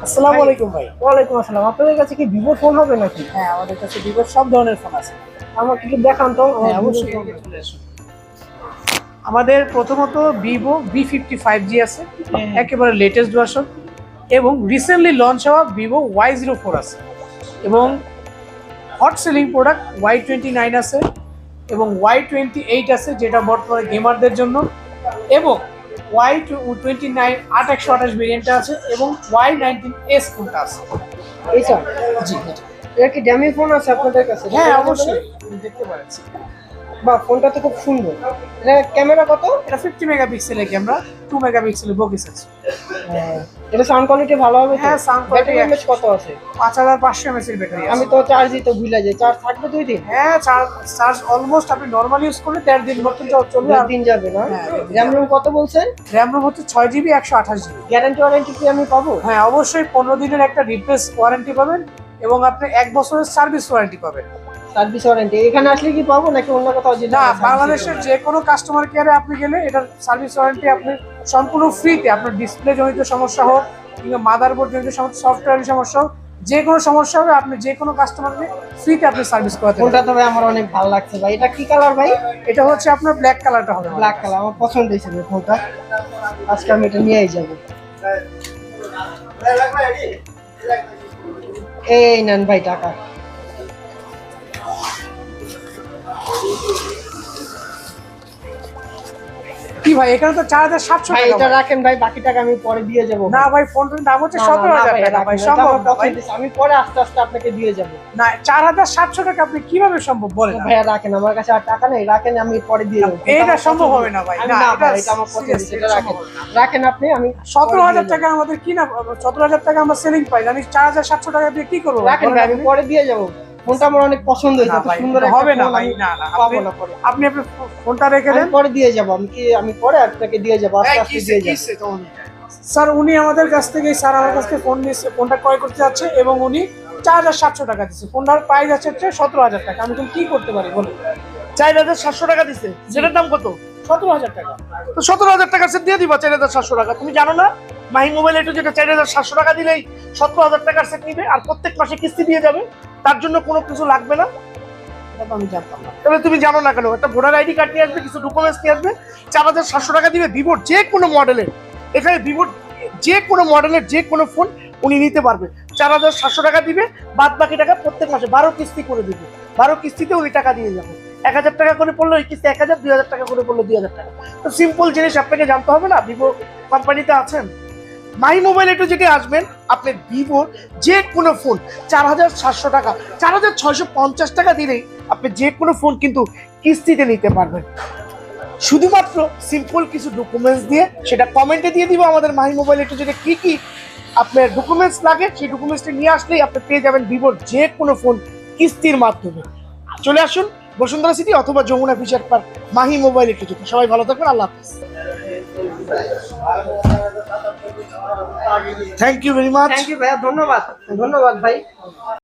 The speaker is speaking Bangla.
আসসালামু আলাইকুম ভাই। ওয়ালাইকুম আসসালাম। আপনাদের কাছে কি ভিভো ফোন হবে নাকি? হ্যাঁ, আমাদের কাছে ভিভোর সব ধরনের ফোন আছে। আমাকে একটু দেখান তো। হ্যাঁ, অবশ্যই চলে আসুন। আমাদের প্রথমত ভিভো V55G আছে, একেবারে লেটেস্ট ভার্সন, এবং রিসেন্টলি লঞ্চ হওয়া ভিভো Y04 আছে, এবং হট সেলিং প্রোডাক্ট Y29 আছে, এবং Y28 আছে যেটা বর্তমানে গেমারদের জন্য, এবং Y29 8/128 ভেরিয়েন্টটা আছে, এবং Y19s ফোনটা আছে। এইটা জি, এটা কি ড্যামি ফোন আছে আপনাদের কাছে? হ্যাঁ অবশ্যই আপনি দেখতে পাচ্ছি। বা ফোনটা তো খুব সুন্দর। এটা ক্যামেরা কত? এটা 50 মেগাপিক্সেলের ক্যামেরা, 2 মেগাপিক্সেলের বক্স আছে। এটা সাউন্ড কোয়ালিটি ভালো হবে তো? হ্যাঁ, সাউন্ড কোয়ালিটি ব্যাটারি এমএএইচ কত আছে? 5500 mAh এর ব্যাটারি আছে। আমি তো চার্জ দিতে ভুলে যাই। চার্জ থাকবে 2 দিন? হ্যাঁ, চার্জ অলমোস্ট আপনি নরমাল ইউজ করলে 1.5 দিন মতন চলবে। 2 দিন যাবে না? হ্যাঁ, র‍্যাম রুম কত বলছেন? র‍্যাম রোম হচ্ছে 6GB 128GB। গ্যারান্টি ওয়ারেন্টি কি আমি পাবো? হ্যাঁ, অবশ্যই 15 দিনের একটা রিপ্লেস ওয়ারেন্টি পাবেন, এবং আপনি 1 বছরের সার্ভিস ওয়ারেন্টি পাবেন। সার্ভিস ওয়ারেন্টি এখানে আসলে কি পাবো নাকি অন্য কোথাও যেতে না, হবে? বাংলাদেশের যে কোনো কাস্টমার কেয়ারে আপনি গেলে এটার সার্ভিস ওয়ারেন্টি আপনি সম্পূর্ণ ফ্রিতে, আপনার ডিসপ্লে জনিত সমস্যা হোক কিংবা মাদারবোর্ড জনিত সমস্যা, সফটওয়্যারের সমস্যা হোক, যে কোনো সমস্যা হবে আপনি যে কোনো কাস্টমারকে ফ্রিতে আপনি সার্ভিস করাতে ফোনটা পারবেন। তবে আমার অনেক ভালো লাগছে ভাই। এটা কি কালার ভাই? এটা হচ্ছে আপনার ব্ল্যাক কালারটা হবে। ব্ল্যাক কালার আমার পছন্দ হয়েছে ভাই ফোনটা। আজকে আমি এটা নিয়েই যাব। এই নেন ভাই টাকা। কি ভাই, এখানে তো 4700 ভাই টাকা এটা ভাই। রাখেন ভাই, বাকি টাকা আমি পরে দিয়ে যাব। না ভাই, ফোনটার দাম হচ্ছে না, না, 17000 ভাই, টাকা ভাই, রাখেন, এটা সম্ভব আমার না ভাই। পছন্দ হয়েছে। আমি পরে আস্তে আস্তে আপনাকে দিয়ে যাব। না, 4700 টাকা আপনি কিভাবে সম্ভব বলেন? ভাইয়া রাখেন, আমার কাছে আর টাকা নেই, রাখেন আমি পরে দিয়ে যাব। এটা সম্ভব হবে না ভাই। না ভাই, এটা আমার পছন্দ হয়েছে, এটা রাখেন। রাখেন আপনি, আমি 17000 টাকা আমাদের কিনা, 17000 টাকা আমরা সেলিং পাই, আমি 4700 টাকা দিয়ে কি করবো? রাখেন ভাই, আমি পরে দিয়ে যাব। ফোনটা আমার অনেক পছন্দ হয়েছে, না এত ভাই, সুন্দর এটা একটা হবে না ফোন ভাই, আমি না না, পাবো না পরে। আপনি আপনার ফোনটা রেখে আমি দেন। পরে দিয়ে যাব। আমি পরে আপনাকে দিয়ে যাব, আস্তে আস্তে দিয়ে যাব। স্যার, উনি আমাদের কাছ থেকে, স্যার আমার কাছ থেকে ফোন নিয়েছে, ফোনটা ক্রয় করতে যাচ্ছে, এবং উনি 4700 টাকা দিচ্ছে। ফোনটার প্রাইস আছে হচ্ছে 17000 টাকা। আমি কি করতে পারি বলুন? 4700 টাকা দিছে, যেটার দাম কত? 17000 টাকা। তো 17000 টাকা সে দিয়ে দিবা 4700 টাকা। তুমি জানো না মাহি মোবাইল একটু যেটা 4700 টাকা দিলেই 17000 টাকার সেট নিবে, আর প্রত্যেক মাসে কিস্তি দিয়ে যাবে, তার জন্য কোনো কিছু লাগবে না। এটা তো আমি জানতাম না। তাহলে তুমি জানো না কেন? একটা ভোটার আইডি কার্ড নিয়ে আসবে, কিছু ডকুমেন্টস নিয়ে আসবে, 4700 টাকা দিবে। ভিভোর যে কোনো মডেলের, এখানে ভিভোর যে কোনো মডেলের যে কোনো ফোন উনি নিতে পারবে। 4700 টাকা দিবে, বাদ বাকি টাকা প্রত্যেক মাসে 12 কিস্তি করে দিবে। 12 কিস্তিতে উনি টাকা দিয়ে যাবে। 1000 টাকা করে পড়লে ওই কিস্তি 1000, 2000 টাকা করে পড়লে 2000 টাকা। তো সিম্পল জিনিস আপনাকে জানতে হবে না। ভিভো কোম্পানিতে আছেন, মাই মোবাইল একটু যেটা আসবেন, আপনি ভিভোর যে কোনো ফোন 4700 টাকা, 4650 টাকা দিলেই আপনি যে কোনো ফোন কিন্তু কিস্তিতে নিতে পারবেন। শুধুমাত্র সিম্পল কিছু ডকুমেন্টস দিয়ে, সেটা কমেন্টে দিয়ে দিব আমাদের মাহি মোবাইল একটু যেটা কি কি আপনার ডকুমেন্টস লাগে, সেই ডকুমেন্টসটা নিয়ে আসলেই আপনি পেয়ে যাবেন ভিভোর যে কোনো ফোন কিস্তির মাধ্যমে। চলে আসুন বসুন্ধরা সিটি অথবা Jamuna future park, Mahi mobile একটু যেতে। সবাই ভালো থাকবেন, আল্লাহ হাফেজ। Thank you very much. Thank you ভাইয়া, ধন্যবাদ। ধন্যবাদ ভাই।